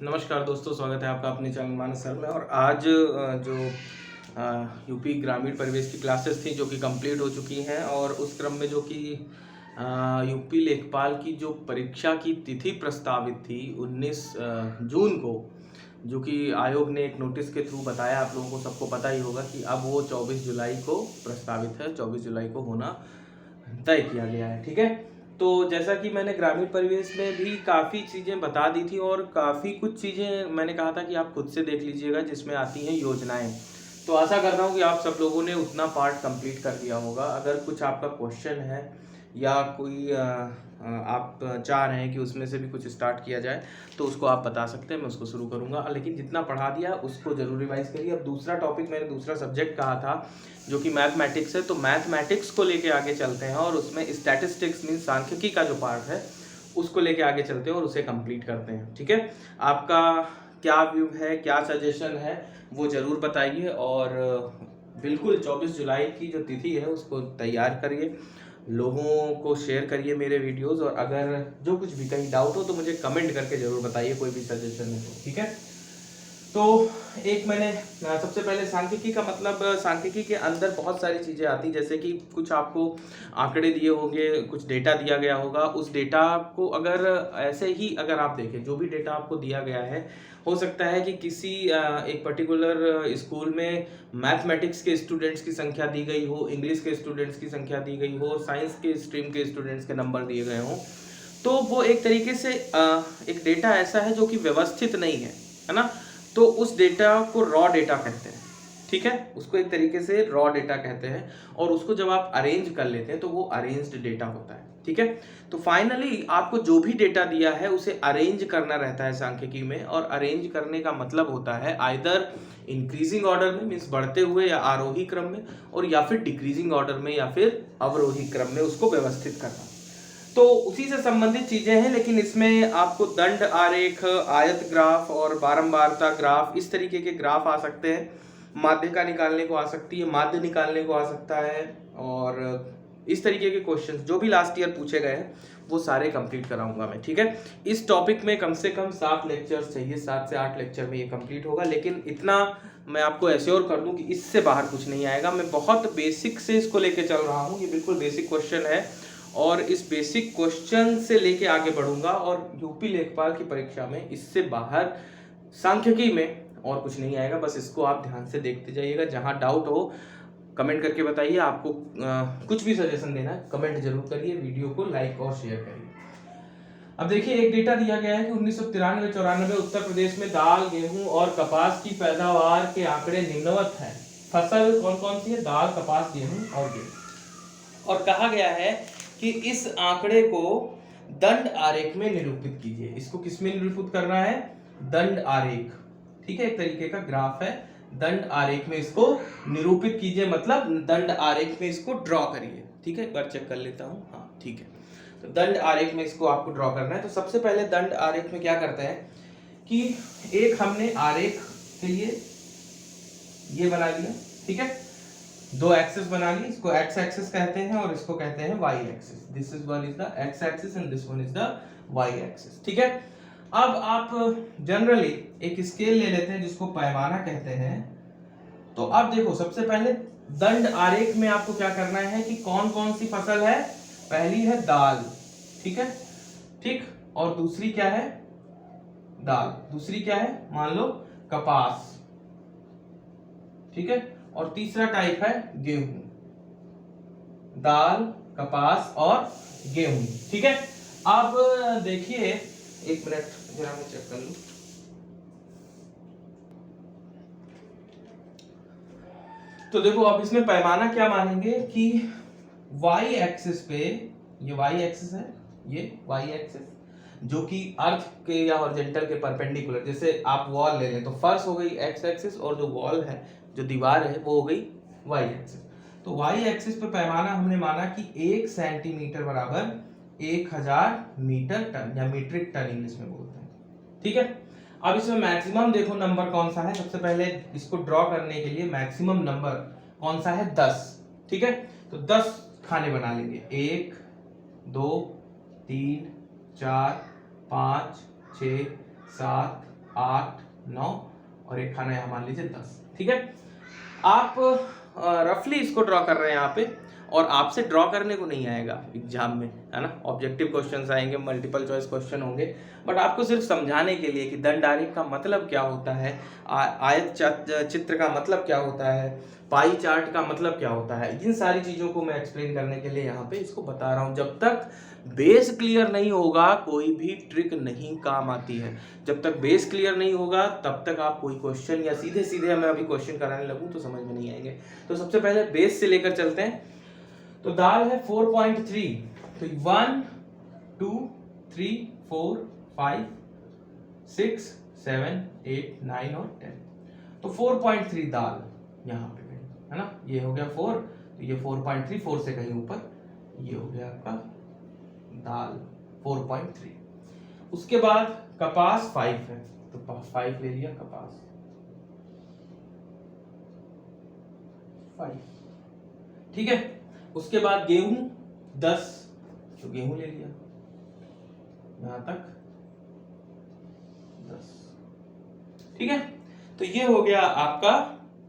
नमस्कार दोस्तों, स्वागत है आपका अपने चैनल मानस सर में। और आज जो यूपी ग्रामीण परिवेश की क्लासेस थी जो कि कंप्लीट हो चुकी हैं, और उस क्रम में जो कि यूपी लेखपाल की जो परीक्षा की तिथि प्रस्तावित थी 19 जून को, जो कि आयोग ने एक नोटिस के थ्रू बताया, आप लोगों को सबको पता ही होगा कि अब वो 24 जुलाई को प्रस्तावित है, 24 जुलाई को होना तय किया गया है। ठीक है, तो जैसा कि मैंने ग्रामीण परिवेश में भी काफ़ी चीज़ें बता दी थी, और काफ़ी कुछ चीज़ें मैंने कहा था कि आप खुद से देख लीजिएगा, जिसमें आती हैं योजनाएं। तो आशा करता हूँ कि आप सब लोगों ने उतना पार्ट कंप्लीट कर दिया होगा। अगर कुछ आपका क्वेश्चन है या कोई आप चाह रहे हैं कि उसमें से भी कुछ स्टार्ट किया जाए, तो उसको आप बता सकते हैं, मैं उसको शुरू करूँगा। लेकिन जितना पढ़ा दिया उसको ज़रूर रिवाइज करिए। अब दूसरा टॉपिक, मैंने दूसरा सब्जेक्ट कहा था जो कि मैथमेटिक्स है, तो मैथमेटिक्स को लेके आगे चलते हैं, और उसमें स्टैटिस्टिक्स मीन सांख्यिकी का जो पार्ट है उसको लेके आगे चलते हैं और उसे कंप्लीट करते हैं। ठीक है, आपका क्या व्यू है, क्या सजेशन है, वो ज़रूर बताइए। और बिल्कुल 24 जुलाई की जो तिथि है उसको तैयार करिए, लोगों को शेयर करिए मेरे वीडियोस। और अगर जो कुछ भी कहीं डाउट हो तो मुझे कमेंट करके ज़रूर बताइए, कोई भी सजेशन है तो। ठीक है, तो एक मैंने सबसे पहले सांख्यिकी का मतलब, सांख्यिकी के अंदर बहुत सारी चीज़ें आती, जैसे कि कुछ आपको आंकड़े दिए होंगे, कुछ डेटा दिया गया होगा। उस डेटा को अगर ऐसे ही अगर आप देखें, जो भी डेटा आपको दिया गया है, हो सकता है कि किसी एक पर्टिकुलर स्कूल में मैथमेटिक्स के स्टूडेंट्स की संख्या दी गई हो, इंग्लिश के स्टूडेंट्स की संख्या दी गई हो, साइंस के स्ट्रीम के स्टूडेंट्स के नंबर दिए गए हों। तो वो एक तरीके से एक डेटा ऐसा है जो कि व्यवस्थित नहीं है ना। तो उस डेटा को रॉ डेटा कहते हैं। ठीक है, उसको एक तरीके से रॉ डेटा कहते हैं, और उसको जब आप अरेंज कर लेते हैं तो वो अरेंज्ड डेटा होता है। ठीक है, तो फाइनली आपको जो भी डेटा दिया है उसे अरेंज करना रहता है सांख्यिकी में। और अरेंज करने का मतलब होता है आइदर इंक्रीजिंग ऑर्डर में, मीन्स बढ़ते हुए या आरोही क्रम में, और या फिर डिक्रीजिंग ऑर्डर में या फिर अवरोही क्रम में उसको व्यवस्थित करना। तो उसी से संबंधित चीजें हैं, लेकिन इसमें आपको दंड आरेख, आयत ग्राफ और बारंबारता ग्राफ, इस तरीके के ग्राफ आ सकते हैं। माध्यिका निकालने को आ सकती है, माध्य निकालने को आ सकता है, और इस तरीके के क्वेश्चंस जो भी लास्ट ईयर पूछे गए हैं वो सारे कंप्लीट कराऊंगा मैं। ठीक है, इस टॉपिक में कम से कम 7 लेक्चर्स चाहिए, 7 से 8 लेक्चर में ये कंप्लीट होगा। लेकिन इतना मैं आपको एश्योर कर दूं कि इससे बाहर कुछ नहीं आएगा। मैं बहुत बेसिक से इसको लेके चल रहा हूँ, ये बिल्कुल बेसिक क्वेश्चन है, और इस बेसिक क्वेश्चन से लेके आगे बढ़ूंगा। और यूपी लेखपाल की परीक्षा में इससे बाहर सांख्यिकी में और कुछ नहीं आएगा। बस इसको आप ध्यान से देखते जाइएगा। जहां डाउट हो कमेंट करके बताइए। आपको कुछ भी सजेशन देना है कमेंट जरूर करिए, वीडियो को लाइक और शेयर करिए। अब देखिए, एक डेटा दिया गया है कि 1993-94 उत्तर प्रदेश में दाल, गेहूं और कपास की पैदावार के आंकड़े निम्नवत हैं। फसल कौन कौन सी है? दाल, कपास, गेहूं और गेहूं। और कहा गया है कि इस आंकड़े को दंड आरेख में निरूपित कीजिए। इसको किस में निरूपित करना है? दंड आरेख। ठीक है, एक तरीके का ग्राफ है, दंड आरेख में इसको निरूपित कीजिए, मतलब दंड आरेख में इसको ड्रॉ करिए। ठीक है, एक बार चेक कर लेता हूं। हाँ ठीक है, तो दंड आरेख में इसको आपको ड्रॉ करना है। तो सबसे पहले दंड आरेख में क्या करते हैं कि एक हमने आरेख के लिए ये बना लिया। ठीक है, दो एक्सिस बना ली, इसको एक्स एक्सिस कहते हैं और इसको कहते हैं Y axis. This is one is the X axis and this one is the Y axis. ठीक है, अब आप जनरली एक स्केल ले लेते हैं जिसको पैमाना कहते हैं। तो अब देखो, सबसे पहले दंड आरेख में आपको क्या करना है कि कौन कौन सी फसल है। पहली है दाल, ठीक है, ठीक, और दूसरी क्या है? दाल। दूसरी क्या है? मान लो कपास, ठीक है, और तीसरा टाइप है गेहूं। दाल, कपास और गेहूं। ठीक है, अब देखिए, एक मिनट जरा मैं चेक कर लूं। तो देखो, अब इसमें पैमाना क्या मानेंगे कि वाई एक्सिस पे, ये वाई एक्सिस है, ये वाई एक्सिस जो कि अर्थ के या हॉरिजॉन्टल के परपेंडिकुलर, जैसे आप वॉल ले लें तो फर्श हो गई एक्स एक्सिस, और जो वॉल है, जो दीवार है, वो हो गई वाई एक्सिस। तो वाई एक्सिस पे पैमाना हमने माना कि 1 सेंटीमीटर बराबर 1000 मीटर टन, या मीट्रिक टन इंग्लिश में बोलते हैं। ठीक है, अब इसमें मैक्सिमम देखो नंबर कौन सा है। सबसे पहले इसको ड्रॉ करने के लिए मैक्सिमम नंबर कौन सा है? 10। ठीक है, तो 10 खाने बना लेंगे। 1 2 3 4 5 6 7 8, 9 और एक खाना यहाँ मान लीजिए 10। ठीक है, आप रफली इसको ड्रॉ कर रहे हैं यहाँ पे, और आपसे ड्रॉ करने को नहीं आएगा एग्जाम में, है ना। ऑब्जेक्टिव क्वेश्चंस आएंगे, मल्टीपल चॉइस क्वेश्चन होंगे, बट आपको सिर्फ समझाने के लिए कि दंड आरेख का मतलब क्या होता है, आयत चित्र का मतलब क्या होता है, पाई चार्ट का मतलब क्या होता है, इन सारी चीज़ों को मैं एक्सप्लेन करने के लिए यहाँ पे इसको बता रहा हूँ। जब तक बेस क्लियर नहीं होगा कोई भी ट्रिक नहीं काम आती है। जब तक बेस क्लियर नहीं होगा तब तक आप कोई क्वेश्चन, या सीधे सीधे मैं अभी क्वेश्चन कराने लगूँ तो समझ में नहीं आएंगे। तो सबसे पहले बेस से लेकर चलते हैं। तो दाल है 4.3, तो 1 2 3 4 5 6 7 8 9 और 10, तो 4.3 दाल यहाँ पे गई, है ना। ये हो गया 4, तो ये 4.3, 4 से कहीं ऊपर, ये हो गया आपका दाल 4.3। उसके बाद कपास 5 है, तो 5 ले लिया कपास 5। ठीक है, उसके बाद गेहूं 10, तो गेहूं ले लिया यहां तक 10। ठीक है, तो ये हो गया आपका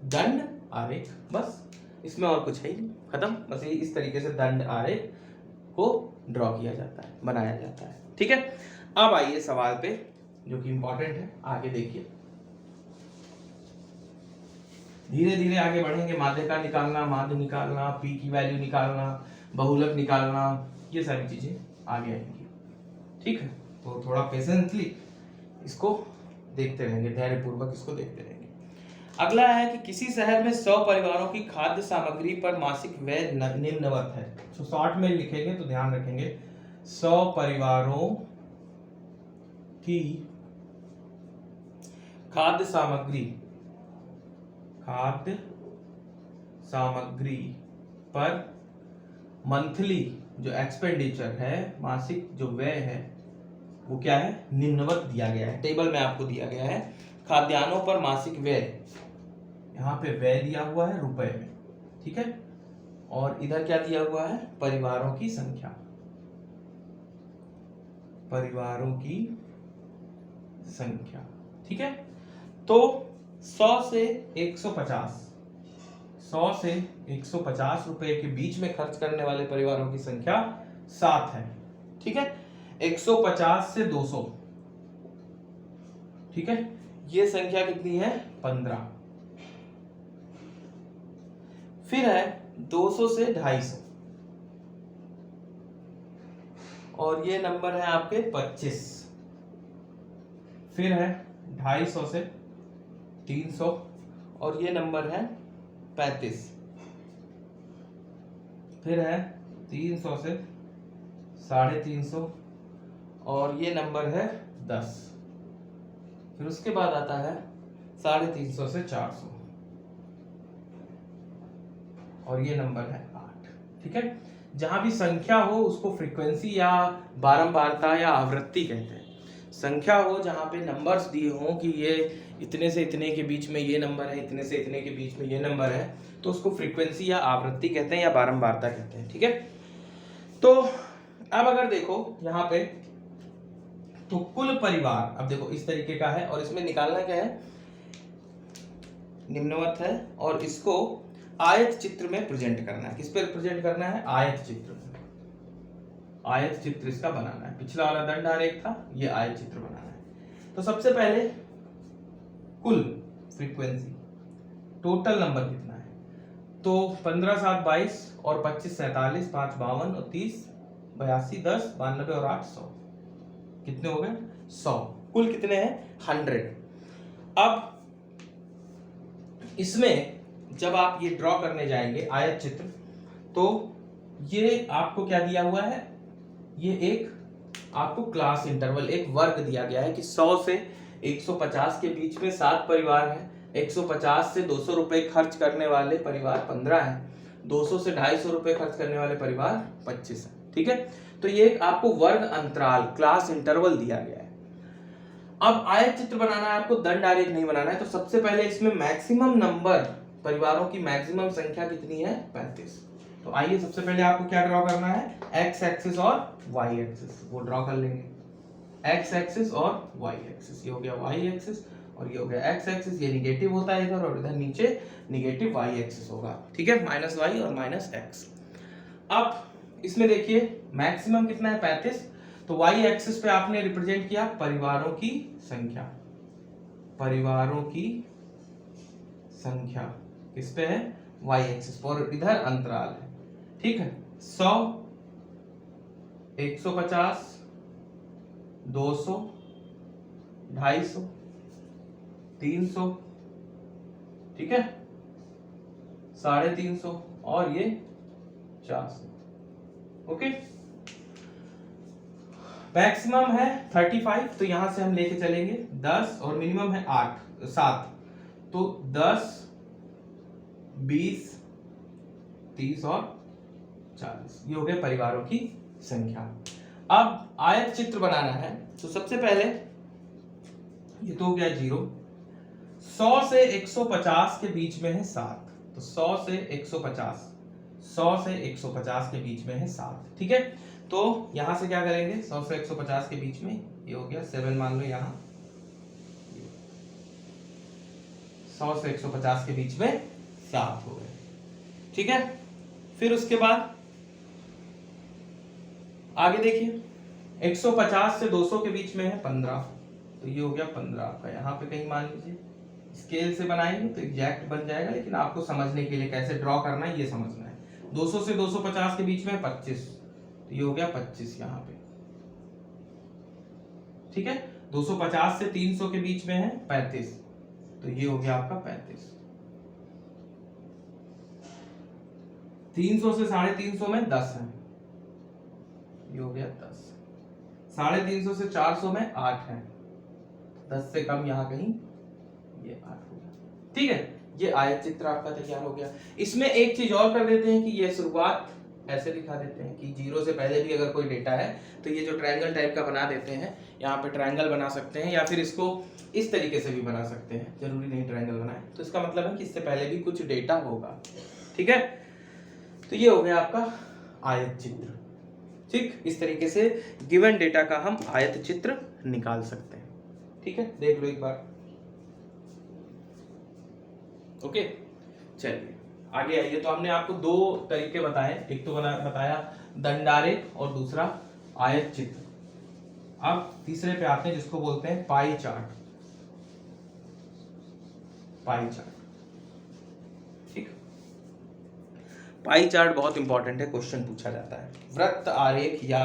दंड आरेख, बस इसमें और कुछ है ही नहीं, खत्म। बस ये इस तरीके से दंड आरेख को ड्रॉ किया जाता है, बनाया जाता है। ठीक है, अब आइए सवाल पे जो कि इंपॉर्टेंट है, आगे देखिए। धीरे धीरे आगे बढ़ेंगे, माध्यिका निकालना, माध्य निकालना, पी की वैल्यू निकालना, बहुलक निकालना, ये सारी चीजें आगे आएंगी। ठीक है, तो थोड़ा पेशेंटली इसको देखते रहेंगे, धैर्यपूर्वक इसको देखते रहेंगे। अगला है कि किसी शहर में 100 परिवारों की खाद्य सामग्री पर मासिक व्यय निम्नवत है। तो शॉर्ट में लिखेंगे तो ध्यान रखेंगे, 100 परिवारों की खाद्य सामग्री पर मंथली जो एक्सपेंडिचर है, मासिक जो व्यय है, वो क्या है, निम्नवत दिया गया है। टेबल में आपको दिया गया है खाद्यान्नों पर मासिक व्यय, यहाँ पे व्यय दिया हुआ है रुपए में। ठीक है, और इधर क्या दिया हुआ है, परिवारों की संख्या, परिवारों की संख्या। ठीक है, तो 100 से 150, 100 से 150 रुपए के बीच में खर्च करने वाले परिवारों की संख्या 7 है। ठीक है, 150 से 200, ठीक है, ये संख्या कितनी है, 15। फिर है 200 से 250, और ये नंबर है आपके 25। फिर है 250 से 300, और ये नंबर है 35। फिर है 300 से 350, और ये नंबर है 10। फिर उसके बाद आता है 350 से 400, और ये नंबर है 8। ठीक है, जहां भी संख्या हो उसको फ्रीक्वेंसी या बारंबारता या आवृत्ति कहते हैं। संख्या हो जहां पे नंबर्स दिए हों कि ये इतने से इतने के बीच में ये नंबर है, इतने से इतने के बीच में ये नंबर है, तो उसको फ्रीक्वेंसी या आवृत्ति कहते हैं, या बारंबारता कहते हैं। ठीक है, तो अब अगर देखो यहाँ पे, तो कुल परिवार अब देखो इस तरीके का है, और इसमें निकालना क्या है, निम्नवत है, और इसको आयत चित्र में प्रेजेंट करना है। किस पे प्रेजेंट करना है, आयत चित्र में। आयत चित्र इसका बनाना है। पिछला वाला दंड आरेख था, ये आयत चित्र बनाना है। तो सबसे पहले कुल फ्रीक्वेंसी, टोटल नंबर कितना है, तो 15 7 22 और 25 47 5 52 और 30 82 10 92 और 8 100, कितने हो गए, 100। कुल कितने हैं, 100। अब इसमें जब आप ये ड्रॉ करने जाएंगे आयत चित्र, तो ये आपको क्या दिया हुआ है, ये एक आपको क्लास इंटरवल, एक वर्ग दिया गया है कि 100 से 150 के बीच में 7 परिवार हैं, 150 से 200 रुपए खर्च करने वाले परिवार 15 हैं, 200 से 250 रुपए खर्च करने वाले परिवार 25 हैं। ठीक है, तो ये एक आपको वर्ग अंतराल, क्लास इंटरवल दिया गया है। अब आयत चित्र बनाना है आपको, दंड आरेख नहीं बनाना है। तो सबसे पहले इसमें मैक्सिमम नंबर, परिवारों की मैक्सिमम संख्या कितनी है, 35। तो आइए सबसे पहले आपको क्या ड्रॉ करना है, एक्स एक्सिस और वाई एक्सिस, वो ड्रॉ कर लेंगे। एक्स एक्सिस और वाई एक्सिस। ये हो गया वाई एक्सिस और ये हो गया एक्स एक्सिस। ये निगेटिव होता है इधर और इधर नीचे निगेटिव वाई एक्सिस होगा, ठीक है, माइनस वाई और माइनस एक्स। अब इसमें देखिए मैक्सिमम कितना है 35, तो वाई एक्सिस पे आपने रिप्रेजेंट किया परिवारों की संख्या, परिवारों की संख्या किस पे है वाई एक्सिस और इधर अंतराल है, ठीक है। 100, 150, 200, 250, 300, ठीक है, 350 और ये 400। ओके, मैक्सिमम है 35, तो यहां से हम लेके चलेंगे 10 और मिनिमम है 7, तो 10, 20, 30 और 40, ये हो गए परिवारों की संख्या। अब आयत चित्र बनाना है, तो सबसे पहले ये तो हो गया 0, 100 से 150 के बीच में है 7, तो 100 से 150, 100 से 150 के बीच में है 7, ठीक है। तो यहां से क्या करेंगे 100 से 150 के बीच में ये हो गया 7 मान लो, यहां 100 से 150 के बीच में 7 हो गए, ठीक है। फिर उसके बाद आगे देखिए 150 से 200 के बीच में है 15, तो ये हो गया 15 आपका, यहाँ पे कहीं मान लीजिए स्केल से बनाएंगे तो एग्जैक्ट बन जाएगा, लेकिन आपको समझने के लिए कैसे ड्रॉ करना है ये समझना है। 200 से 250 के बीच में 25, तो ये हो गया 25 यहाँ पे, ठीक है। 250 से 300 के बीच में है 35, तो ये हो गया आपका 35। 300 से 350 में 10 है, ये हो गया 10। 350 से 400 में 8 है, 10 से कम यहाँ कहीं ये 8 हो गया, ठीक है। ये आयत चित्र आपका तैयार हो गया। इसमें एक चीज और कर देते हैं कि ये शुरुआत ऐसे दिखा देते हैं कि 0 से पहले भी अगर कोई डेटा है तो ये जो ट्रायंगल टाइप का बना देते हैं, यहाँ पे ट्रायंगल बना सकते हैं या फिर इसको इस तरीके से भी बना सकते हैं, जरूरी नहीं ट्रायंगल बनाए। तो इसका मतलब है कि इससे पहले भी कुछ डेटा होगा, ठीक है। तो ये हो गया आपका आयत चित्र, ठीक। इस तरीके से गिवन डेटा का हम आयत चित्र निकाल सकते हैं, ठीक है। देख लो एक बार, ओके। चलिए आगे आइए। तो हमने आपको 2 तरीके बताए, एक तो बताया दंडारेख और दूसरा आयत चित्र। अब तीसरे पे आते हैं जिसको बोलते हैं पाई चार्ट, पाई चार्ट, ठीक। पाई चार्ट बहुत इंपॉर्टेंट है, क्वेश्चन पूछा जाता है। वृत्त आरेख या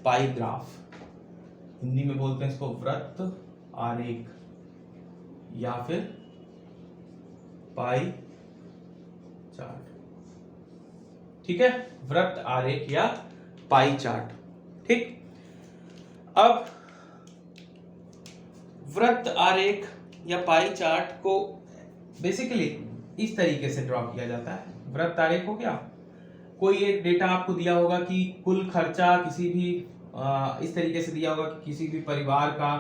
पाई ग्राफ, हिंदी में बोलते हैं इसको वृत्त आरेख या फिर पाई चार्ट, ठीक है। वृत्त आरेख या पाई चार्ट, ठीक। अब वृत्त आरेख या पाई चार्ट को बेसिकली इस तरीके से ड्रॉ किया जाता है। वृत्त आरेख हो गया, कोई एक डेटा आपको दिया होगा कि कुल खर्चा किसी भी इस तरीके से दिया होगा कि किसी भी परिवार का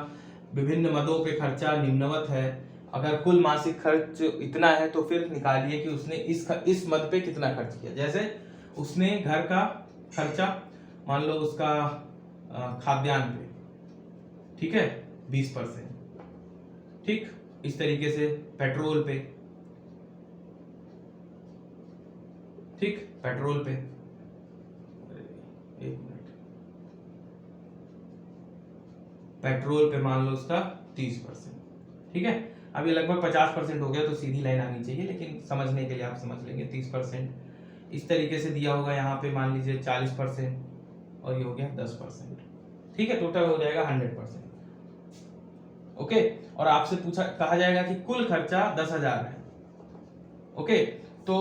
विभिन्न मदों पे खर्चा निम्नवत है। अगर कुल मासिक खर्च इतना है तो फिर निकालिए कि उसने इस मद पे कितना खर्च किया। जैसे उसने घर का खर्चा मान लो उसका खाद्यान्न पे, ठीक है, 20%, ठीक। इस तरीके से पेट्रोल पे, ठीक, पेट्रोल पे, एक मिनट, पेट्रोल पे मान लो उसका 30%, ठीक है। अब ये लगभग 50% हो गया, तो सीधी लाइन आनी चाहिए, लेकिन समझने के लिए आप समझ लेंगे 30%। इस तरीके से दिया होगा यहाँ पे मान लीजिए 40% और ये हो गया 10%, ठीक है। टोटल हो जाएगा 100%, ओके। और आपसे पूछा कहा जाएगा कि कुल खर्चा 10,000 है, ओके। तो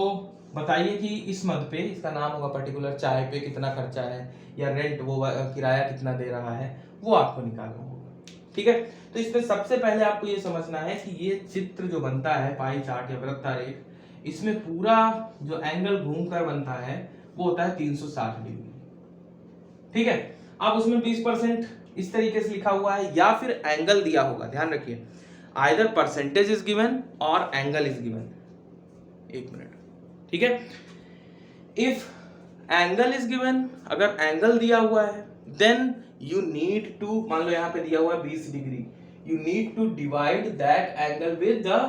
बताइए कि इस मद पे, इसका नाम होगा पर्टिकुलर, चाय पे कितना खर्चा है या रेंट वो किराया कितना दे रहा है, वो आपको निकालना होगा, ठीक है। तो इसमें सबसे पहले आपको ये समझना है कि ये चित्र जो बनता है पाई चार्ट या वृत्त आरेख, इसमें पूरा जो एंगल घूमकर बनता है वो होता है 360 डिग्री, ठीक है। अब उसमें 20% इस तरीके से लिखा हुआ है या फिर एंगल दिया होगा, ध्यान रखिए, आइदर परसेंटेज इज गिवन और एंगल इज गिवन। एक मिनट, ठीक है। इफ एंगल इज गिवन, अगर एंगल दिया हुआ है देन यू नीड टू, मान लो यहाँ पे दिया हुआ है 20 degree, you need to divide that angle with the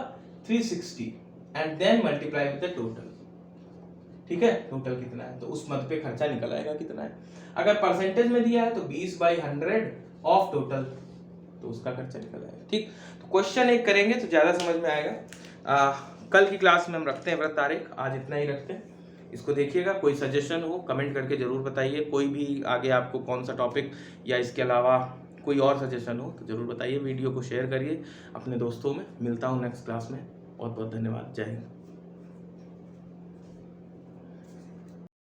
360 and then multiply with the total. ठीक है, टोटल कितना है तो उस मद पे खर्चा निकल आएगा कितना है। अगर परसेंटेज में दिया है तो 20/100 ऑफ टोटल, तो उसका खर्चा निकल आएगा। ठीक, तो क्वेश्चन एक करेंगे तो ज्यादा समझ में आएगा। कल की क्लास में हम रखते हैं व्रत तारीख, आज इतना ही रखते हैं। इसको देखिएगा, कोई सजेशन हो कमेंट करके जरूर बताइए, कोई भी आगे आपको कौन सा टॉपिक या इसके अलावा कोई और सजेशन हो तो जरूर बताइए। वीडियो को शेयर करिए अपने दोस्तों में। मिलता हूँ नेक्स्ट क्लास में। बहुत बहुत धन्यवाद। जय हिंद।